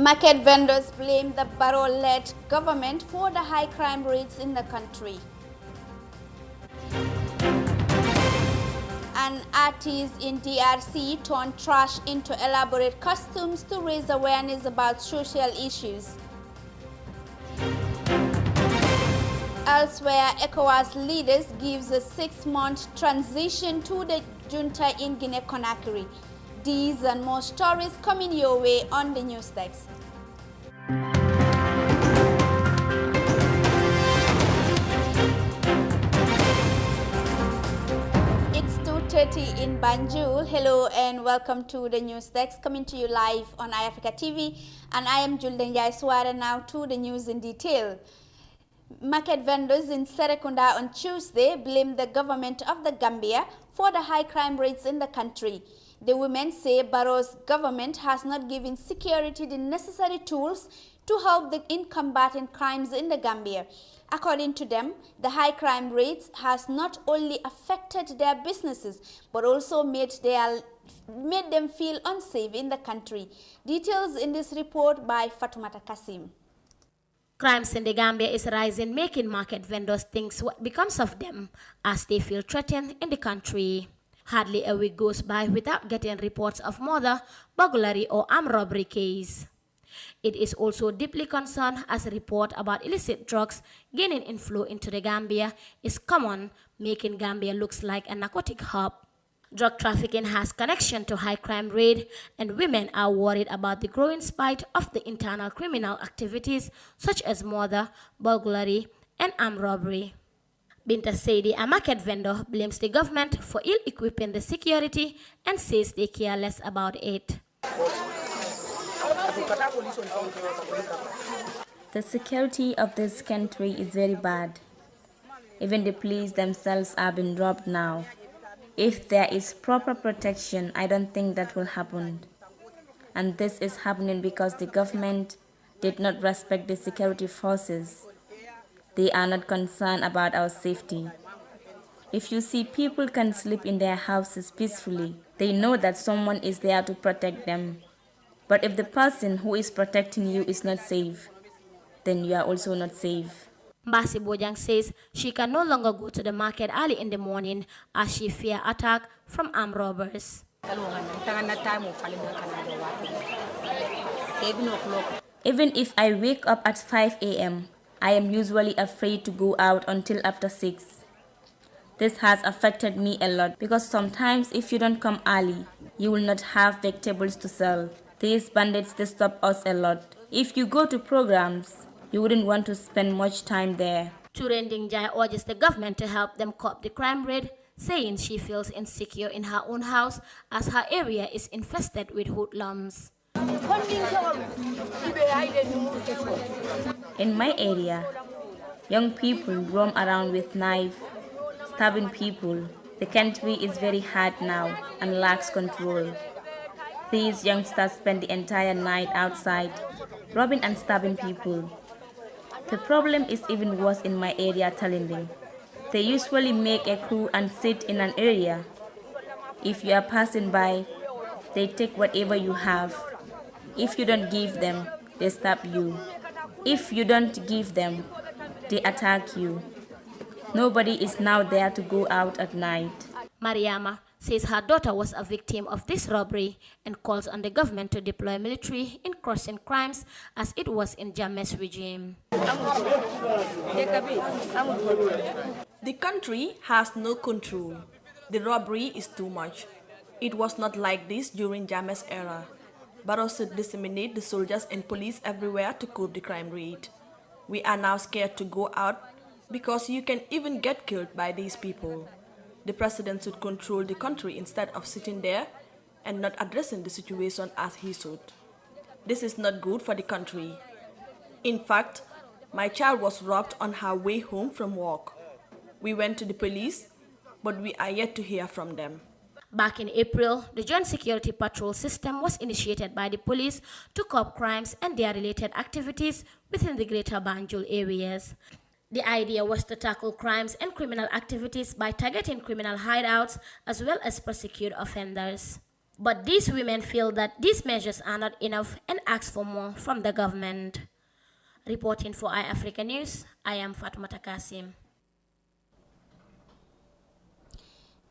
Market vendors blame the Barrow-led government for the high crime rates in the country. And artists in DRC turn trash into elaborate costumes to raise awareness about social issues. Elsewhere, ECOWAS leaders gives a 6-month transition to the junta in Guinea-Conakry. These and more stories coming your way on the news desk. It's 2:30 in Banjul. Hello and welcome to the news desk coming to you live on iAfrica TV. And I am Julden Jaiswara. Now to the news in detail. Market vendors in Serekunda on Tuesday blamed the government of the Gambia for the high crime rates in the country. The women say Barrow's government has not given security the necessary tools to help in combating crimes in the Gambia. According to them, the high crime rates has not only affected their businesses but also made them feel unsafe in the country. Details in this report by Fatoumata Kasim. Crimes in the Gambia is rising, making market vendors think what becomes of them as they feel threatened in the country. Hardly a week goes by without getting reports of murder, burglary or armed robbery case. It is also deeply concerned as a report about illicit drugs gaining inflow into the Gambia is common, making Gambia looks like a narcotic hub. Drug trafficking has connection to high crime rate, and women are worried about the growing spate of the internal criminal activities such as murder, burglary, and armed robbery. Binta Saidi, a market vendor, blames the government for ill-equipping the security and says they care less about it. The security of this country is very bad. Even the police themselves are being robbed now. If there is proper protection, I don't think that will happen. And this is happening because the government did not respect the security forces. They are not concerned about our safety. If you see people can sleep in their houses peacefully, they know that someone is there to protect them. But if the person who is protecting you is not safe, then you are also not safe. Mbasi Bojang says she can no longer go to the market early in the morning as she fears attack from armed robbers. Even if I wake up at 5 a.m., I am usually afraid to go out until after 6. This has affected me a lot because sometimes if you don't come early, you will not have vegetables to sell. These bandits disturb us a lot. If you go to programs, you wouldn't want to spend much time there. Turending Jai urges the government to help them curb the crime rate, saying she feels insecure in her own house as her area is infested with hoodlums. In my area, young people roam around with knives, stabbing people. The country is very hard now and lacks control. These youngsters spend the entire night outside, robbing and stabbing people. The problem is even worse in my area, Talinding. They usually make a crew and sit in an area. If you are passing by, they take whatever you have. If you don't give them, they stab you. If you don't give them, they attack you. Nobody is now there to go out at night. Mariama says her daughter was a victim of this robbery and calls on the government to deploy military in crossing crimes as it was in Jammeh's regime. The country has no control. The robbery is too much. It was not like this during Jammeh's era. Barrow should disseminate the soldiers and police everywhere to curb the crime rate. We are now scared to go out because you can even get killed by these people. The president should control the country instead of sitting there and not addressing the situation as he should. This is not good for the country. In fact, my child was robbed on her way home from work. We went to the police, but we are yet to hear from them. Back in April, the Joint Security Patrol System was initiated by the police to curb crimes and their related activities within the Greater Banjul areas. The idea was to tackle crimes and criminal activities by targeting criminal hideouts as well as prosecute offenders. But these women feel that these measures are not enough and ask for more from the government. Reporting for iAfrica News, I am Fatoumata Kasim.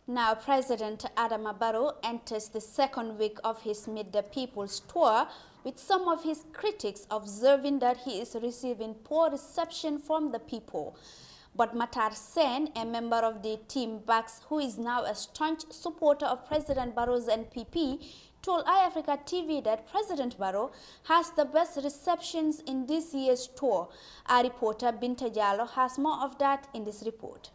Now, President Adama Barrow enters the second week of his Meet the People's tour, with some of his critics observing that he is receiving poor reception from the people. But Matar Sen, a member of the team BACS, who is now a staunch supporter of President Barrow's NPP, told iAfrica TV that President Barrow has the best receptions in this year's tour. Our reporter Binta Jallo has more of that in this report.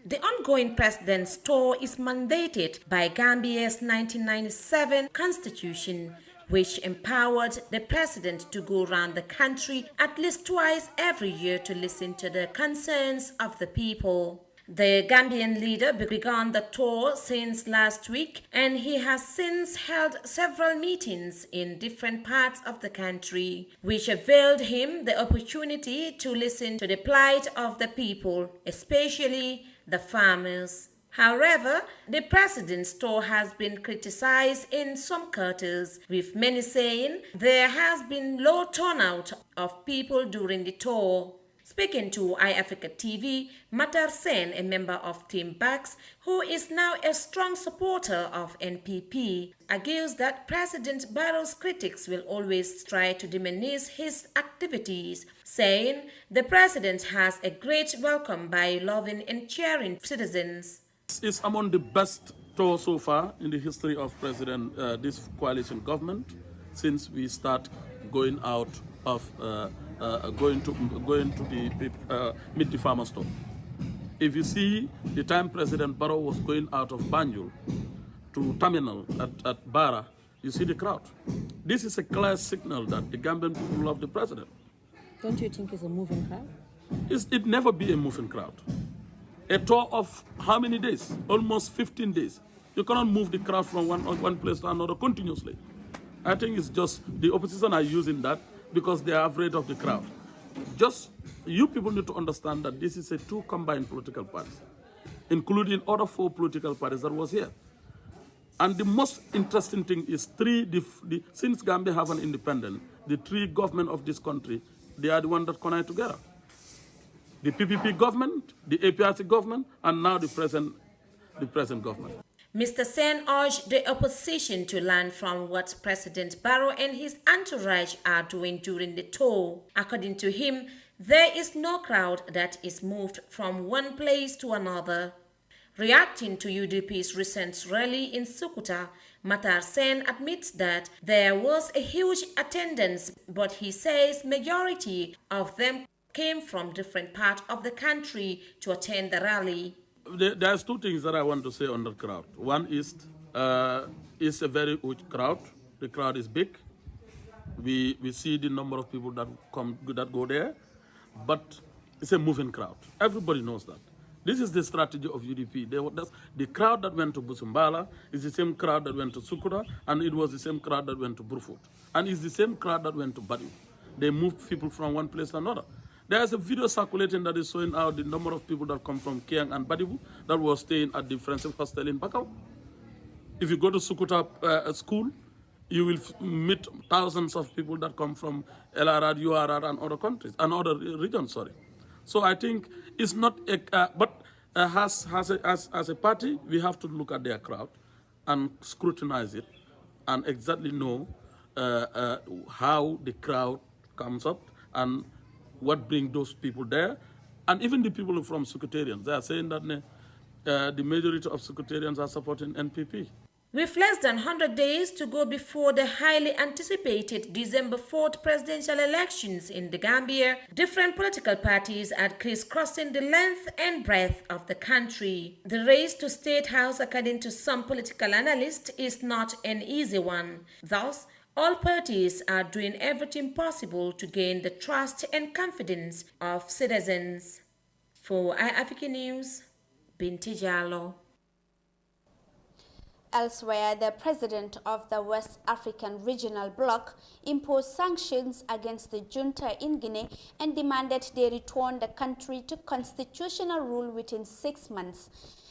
The ongoing president's tour is mandated by Gambia's 1997 constitution, which empowered the president to go around the country at least twice every year to listen to the concerns of the people. The Gambian leader began the tour since last week, and he has since held several meetings in different parts of the country, which availed him the opportunity to listen to the plight of the people, especially the farmers. However, the president's tour has been criticized in some quarters, with many saying there has been low turnout of people during the tour. Speaking to iAfrica TV, Matar Sen, a member of Team BACS, who is now a strong supporter of NPP, argues that President Barrow's critics will always try to diminish his activities, saying the president has a great welcome by loving and cheering citizens. This is among the best tour so far in the history of this coalition government since we start going out of going to meet the farmers tour. If you see the time President Barrow was going out of Banjul to terminal at Barrow, you see the crowd. This is a clear signal that the Gambian people love the president. Don't you think it's a moving crowd? It never be a moving crowd. A tour of how many days? Almost 15 days. You cannot move the crowd from one place to another continuously. I think it's just the opposition are using that because they are afraid of the crowd. Just you people need to understand that this is a two combined political parties, including other 4 political parties that was here. And the most interesting thing is since Gambia have an independence, the 3 government of this country, they are the ones that connect together. The PPP government, the APRC government, and now the present government. Mr. Sen urged the opposition to learn from what President Barrow and his entourage are doing during the tour. According to him, there is no crowd that is moved from one place to another. Reacting to UDP's recent rally in Sukuta, Matar Sen admits that there was a huge attendance, but he says majority of them came from different parts of the country to attend the rally. There's 2 things that I want to say on the crowd. One is it's a very huge crowd. The crowd is big. We see the number of people that go there, but it's a moving crowd. Everybody knows that. This is the strategy of UDP. The crowd that went to Busumbala is the same crowd that went to Sukuta, and it was the same crowd that went to Burfoot. And it's the same crowd that went to Barrow. They moved people from one place to another. There's a video circulating that is showing out the number of people that come from Kiang and Badibu that were staying at the Friendship Hostel in Bakau. If you go to Sukuta school, you will meet thousands of people that come from LRR, URR, and other countries, and other regions, sorry. So I think it's not, as a party, we have to look at their crowd and scrutinize it and exactly know how the crowd comes up and what brings those people there. And even the people from Secretarians, they are saying that the majority of Secretarians are supporting NPP. With less than 100 days to go before the highly anticipated December 4th presidential elections in the Gambia, different political parties are crisscrossing the length and breadth of the country. The race to State House, according to some political analysts, is not an easy one. Thus, all parties are doing everything possible to gain the trust and confidence of citizens. For iAfrica News, Binti Jallo. Elsewhere, the president of the West African Regional Bloc imposed sanctions against the junta in Guinea and demanded they return the country to constitutional rule within 6 months.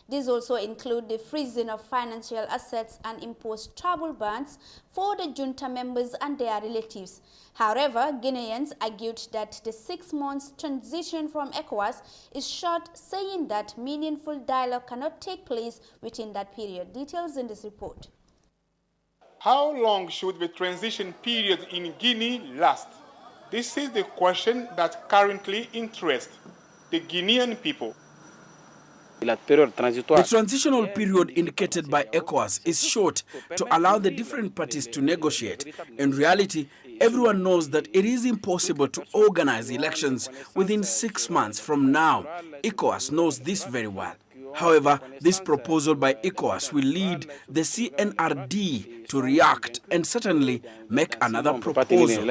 These also include the freezing of financial assets and imposed travel bans for the junta members and their relatives. However, Guineans argued that the 6 months transition from ECOWAS is short, saying that meaningful dialogue cannot take place within that period. Details in this report. How long should the transition period in Guinea last? This is the question that currently interests the Guinean people. The transitional period indicated by ECOWAS is short to allow the different parties to negotiate. In reality, everyone knows that it is impossible to organize elections within 6 months from now. ECOWAS knows this very well. However, this proposal by ECOWAS will lead the CNRD to react and certainly make another proposal.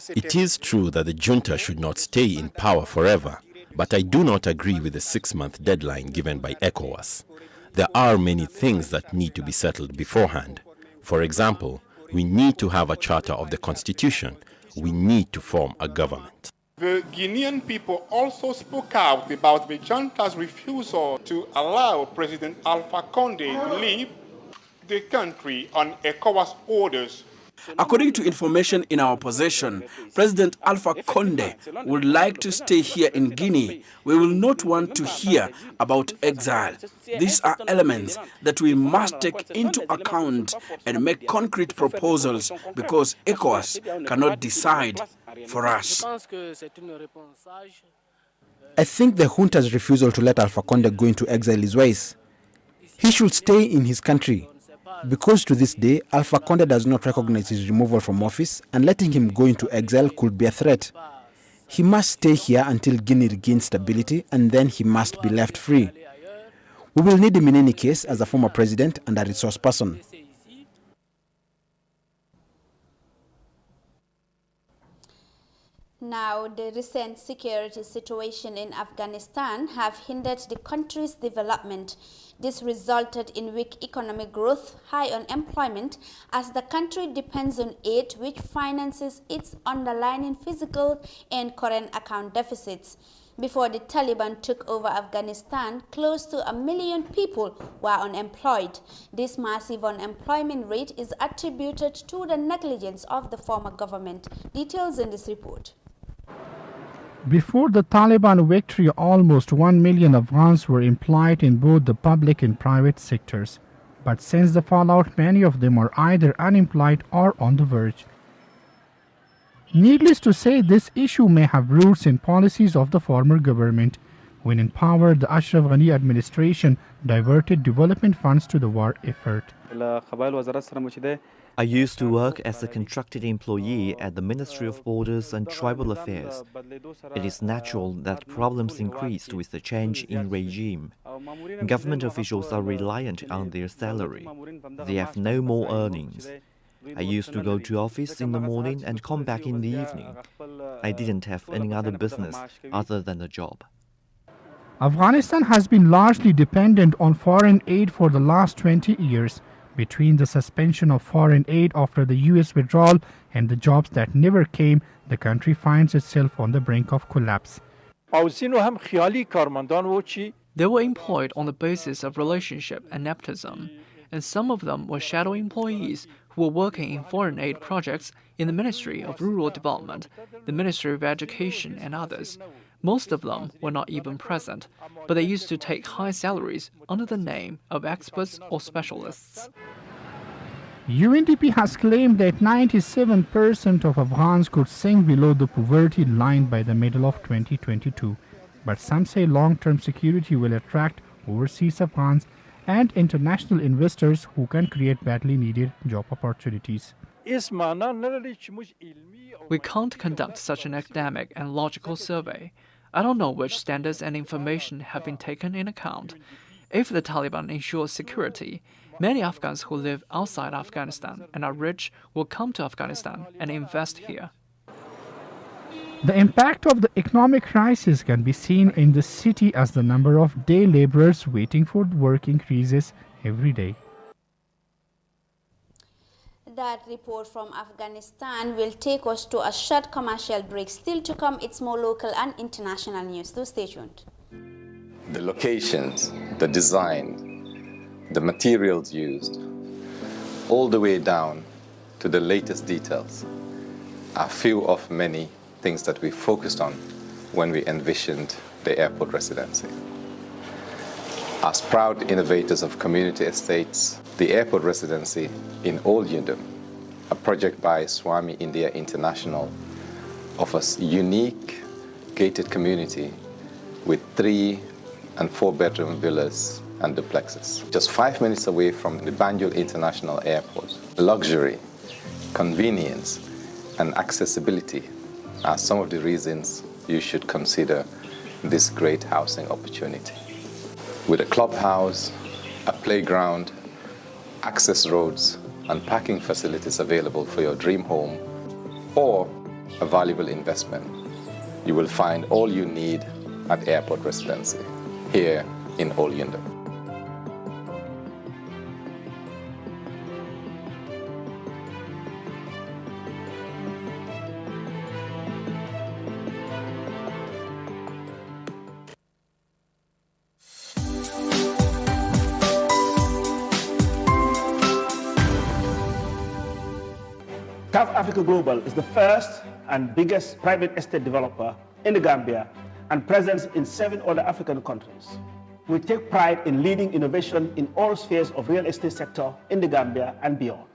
It is true that the junta should not stay in power forever, but I do not agree with the 6-month deadline given by ECOWAS. There are many things that need to be settled beforehand. For example, we need to have a charter of the constitution. We need to form a government. The Guinean people also spoke out about the junta's refusal to allow President Alpha Conde to leave the country on ECOWAS orders. According to information in our possession, President Alpha Conde would like to stay here in Guinea. We will not want to hear about exile. These are elements that we must take into account and make concrete proposals because ECOWAS cannot decide for us. I think the junta's refusal to let Alpha Conde go into exile is wise. He should stay in his country, because to this day, Alpha Conde does not recognize his removal from office, and letting him go into exile could be a threat. He must stay here until Guinea regains stability, and then he must be left free. We will need him in any case as a former president and a resource person. Now, the recent security situation in Afghanistan have hindered the country's development. This resulted in weak economic growth, high unemployment, as the country depends on aid which finances its underlying physical and current account deficits. Before the Taliban took over Afghanistan, close to 1 million people were unemployed. This massive unemployment rate is attributed to the negligence of the former government. Details in this report. Before the Taliban victory, almost 1 million Afghans were employed in both the public and private sectors. But since the fallout, many of them are either unemployed or on the verge. Needless to say, this issue may have roots in policies of the former government. When in power, the Ashraf Ghani administration diverted development funds to the war effort. I used to work as a contracted employee at the Ministry of Borders and Tribal Affairs. It is natural that problems increased with the change in regime. Government officials are reliant on their salary. They have no more earnings. I used to go to office in the morning and come back in the evening. I didn't have any other business other than a job. Afghanistan has been largely dependent on foreign aid for the last 20 years. Between the suspension of foreign aid after the US withdrawal and the jobs that never came, the country finds itself on the brink of collapse. They were employed on the basis of relationship and nepotism, and some of them were shadow employees who were working in foreign aid projects in the Ministry of Rural Development, the Ministry of Education, and others. Most of them were not even present, but they used to take high salaries under the name of experts or specialists. UNDP has claimed that 97% of Afghans could sink below the poverty line by the middle of 2022. But some say long-term security will attract overseas Afghans and international investors who can create badly needed job opportunities. We can't conduct such an academic and logical survey. I don't know which standards and information have been taken in account. If the Taliban ensures security, many Afghans who live outside Afghanistan and are rich will come to Afghanistan and invest here. The impact of the economic crisis can be seen in the city as the number of day laborers waiting for work increases every day. That report from Afghanistan will take us to a short commercial break. Still to come, it's more local and international news. So stay tuned. The locations, the design, the materials used, all the way down to the latest details, are few of many things that we focused on when we envisioned the airport residency. As proud innovators of community estates, the airport residency in Old Yundum, a project by Swami India International, offers unique gated community with 3 and 4 bedroom villas and duplexes. Just 5 minutes away from the Banjul International Airport. Luxury, convenience, and accessibility are some of the reasons you should consider this great housing opportunity. With a clubhouse, a playground, access roads, and parking facilities available for your dream home or a valuable investment, you will find all you need at Airport Residency here in Old Yundum. South Africa Global is the first and biggest private estate developer in the Gambia and present in 7 other African countries. We take pride in leading innovation in all spheres of real estate sector in the Gambia and beyond.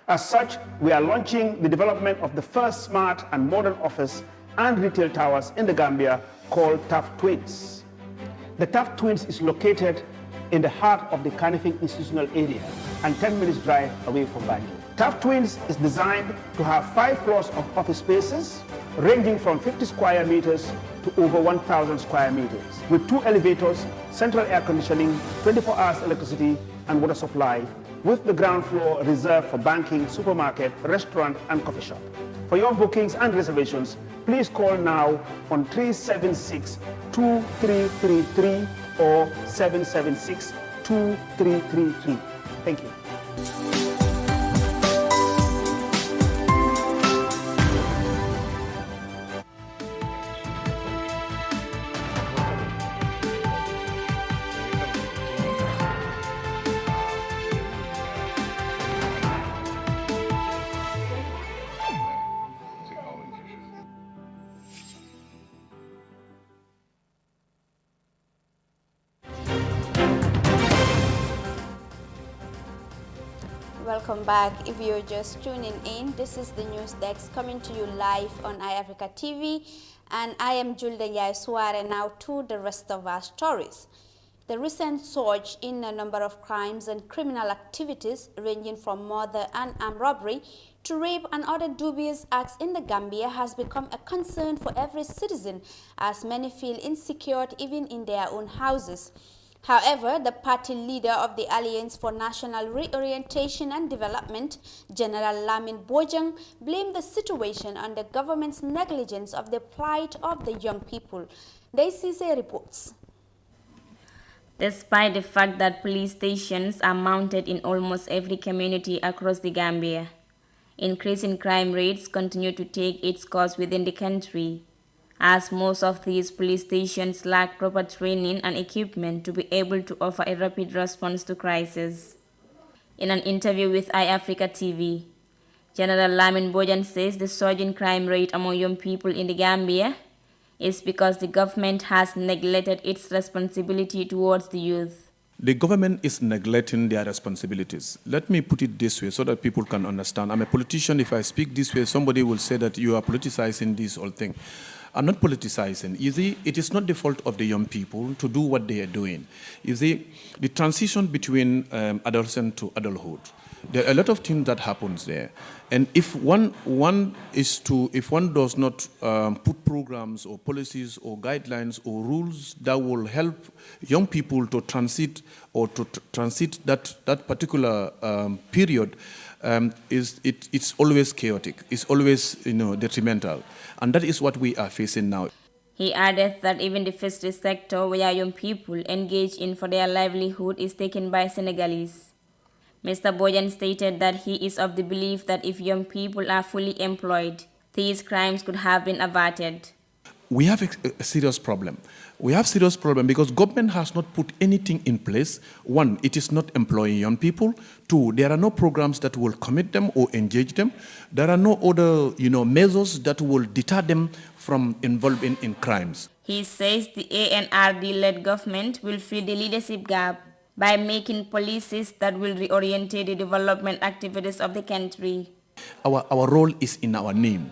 As such, we are launching the development of the first smart and modern office and retail towers in the Gambia called TAF Twins. The TAF Twins is located in the heart of the Kanifing institutional area and 10 minutes drive away from Banjul. TAF Twins is designed to have 5 floors of office spaces ranging from 50 square meters to over 1,000 square meters with 2 elevators, central air conditioning, 24 hours electricity and water supply, with the ground floor reserved for banking, supermarket, restaurant and coffee shop. For your bookings and reservations, please call now on 376-2333 or 776-2333. Thank you. Welcome back. If you're just tuning in, this is the news desk coming to you live on iAfrica TV, and I am Julde Suare. Now to the rest of our stories. The recent surge in a number of crimes and criminal activities ranging from murder and armed robbery to rape and other dubious acts in the Gambia has become a concern for every citizen, as many feel insecure even in their own houses. However, the party leader of the Alliance for National Reorientation and Development, General Lamin Bojang, blamed the situation on the government's negligence of the plight of the young people. Daisy reports. Despite the fact that police stations are mounted in almost every community across the Gambia, increasing crime rates continue to take its course within the country, as most of these police stations lack proper training and equipment to be able to offer a rapid response to crisis. In an interview with iAfrica TV, General Lamin Bojang says the surge in crime rate among young people in the Gambia is because the government has neglected its responsibility towards the youth. The government is neglecting their responsibilities. Let me put it this way so that people can understand. I'm a politician. If I speak this way, somebody will say that you are politicizing this whole thing. I'm not politicizing. You see, it is not the fault of the young people to do what they are doing. You see, the transition between adolescence to adulthood, there are a lot of things that happens there. And if one does not put programs or policies or guidelines or rules that will help young people to transit or to transit that particular period, it's always chaotic. It's always detrimental. And that is what we are facing now. He added that even the fishery sector where young people engage in for their livelihood is taken by Senegalese. Mr. Bojang stated that he is of the belief that if young people are fully employed, these crimes could have been averted. we have a serious problem. We have serious problem because government has not put anything in place. One, it is not employing young people. Two, there are no programs that will commit them or engage them. There are no other, measures that will deter them from involving in crimes. He says the ANRD-led government will fill the leadership gap by making policies that will reorient the development activities of the country. Our role is in our name.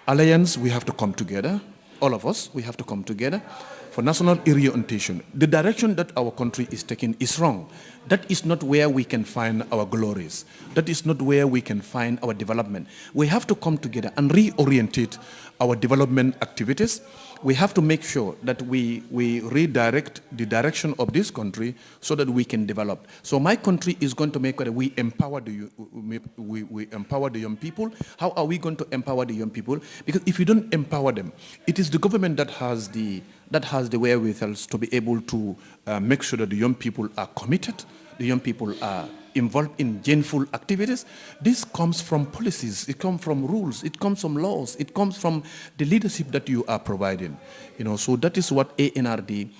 Alliance, we have to come together. All of us, we have to come together for national reorientation. The direction that our country is taking is wrong. That is not where we can find our glories. That is not where we can find our development. We have to come together and reorientate our development activities. We have to make sure that we redirect the direction of this country so that we can develop. So my country is going to make sure that we empower we empower the young people. How are we going to empower the young people? Because if you don't empower them, it is the government that has the wherewithal to be able to make sure that the young people are committed, the young people are involved in gainful activities. This comes from policies, it comes from rules, it comes from laws, it comes from the leadership that you are providing. So that is what ANRD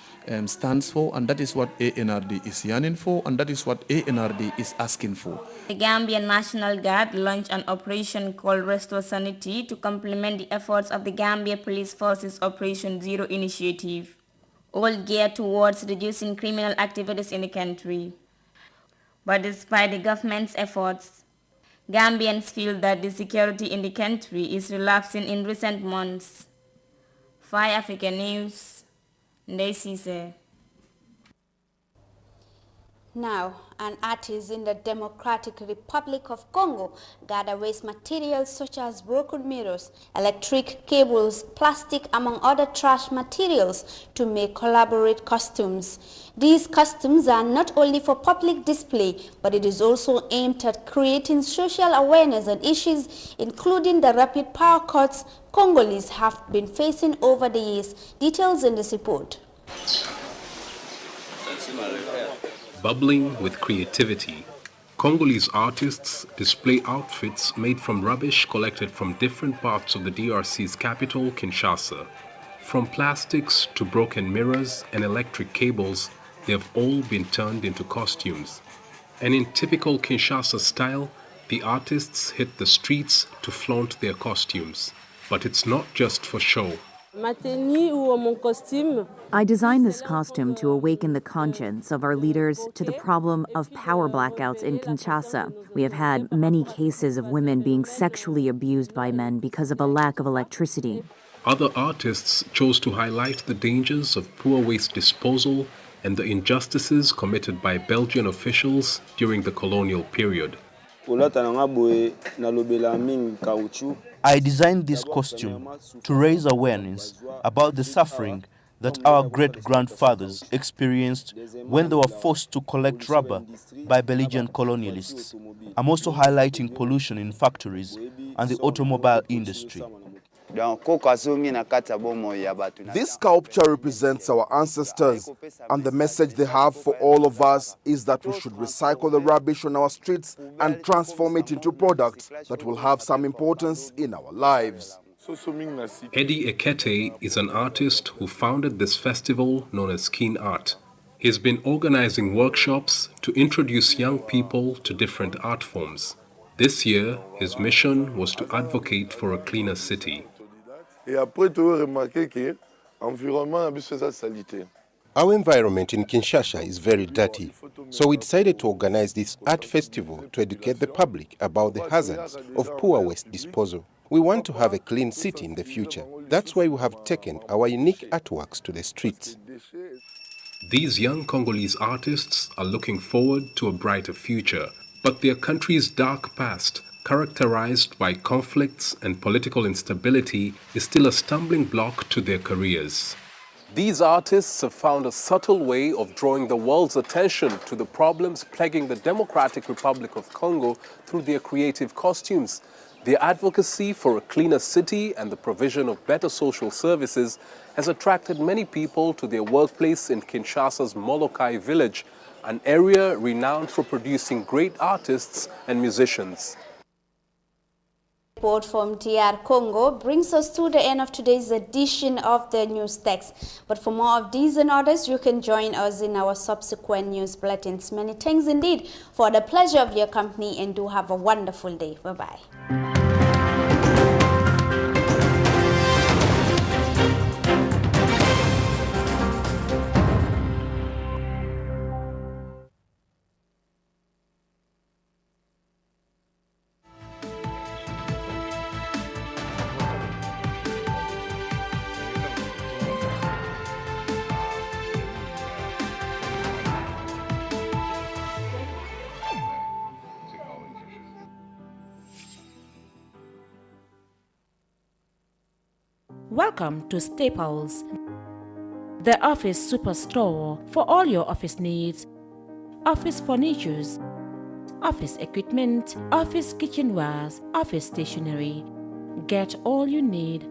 stands for, and that is what ANRD is yearning for, and that is what ANRD is asking for. The Gambian National Guard launched an operation called Restore Sanity to complement the efforts of the Gambia Police Force's Operation Zero initiative, all geared towards reducing criminal activities in the country. But despite the government's efforts, Gambians feel that the security in the country is relapsing in recent months. 5 African News, Ndesise. Now, an artist in the Democratic Republic of Congo gathered waste materials such as broken mirrors, electric cables, plastic, among other trash materials to make collaborate costumes. These costumes are not only for public display, but it is also aimed at creating social awareness on issues including the rapid power cuts Congolese have been facing over the years. Details in this report. Bubbling with creativity, Congolese artists display outfits made from rubbish collected from different parts of the DRC's capital, Kinshasa. From plastics to broken mirrors and electric cables, they have all been turned into costumes. And in typical Kinshasa style, the artists hit the streets to flaunt their costumes. But it's not just for show. I designed this costume to awaken the conscience of our leaders to the problem of power blackouts in Kinshasa. We have had many cases of women being sexually abused by men because of a lack of electricity. Other artists chose to highlight the dangers of poor waste disposal and the injustices committed by Belgian officials during the colonial period. I designed this costume to raise awareness about the suffering that our great-grandfathers experienced when they were forced to collect rubber by Belgian colonialists. I'm also highlighting pollution in factories and the automobile industry. This sculpture represents our ancestors, and the message they have for all of us is that we should recycle the rubbish on our streets and transform it into products that will have some importance in our lives. Eddie Ekete is an artist who founded this festival known as Keen Art. He's been organizing workshops to introduce young people to different art forms. This year, his mission was to advocate for a cleaner city. Our environment in Kinshasa is very dirty, so we decided to organize this art festival to educate the public about the hazards of poor waste disposal. We want to have a clean city in the future. That's why we have taken our unique artworks to the streets. These young Congolese artists are looking forward to a brighter future, but their country's dark past, characterized by conflicts and political instability, is still a stumbling block to their careers. These artists have found a subtle way of drawing the world's attention to the problems plaguing the Democratic Republic of Congo through their creative costumes. Their advocacy for a cleaner city and the provision of better social services has attracted many people to their workplace in Kinshasa's Molokai village, an area renowned for producing great artists and musicians. Report from DR Congo brings us to the end of today's edition of the News Text. But for more of these and others, you can join us in our subsequent news bulletins. Many thanks indeed for the pleasure of your company, and do have a wonderful day. Bye-bye. Welcome to Staples, the office superstore for all your office needs, office furnitures, office equipment, office kitchenwares, office stationery. Get all you need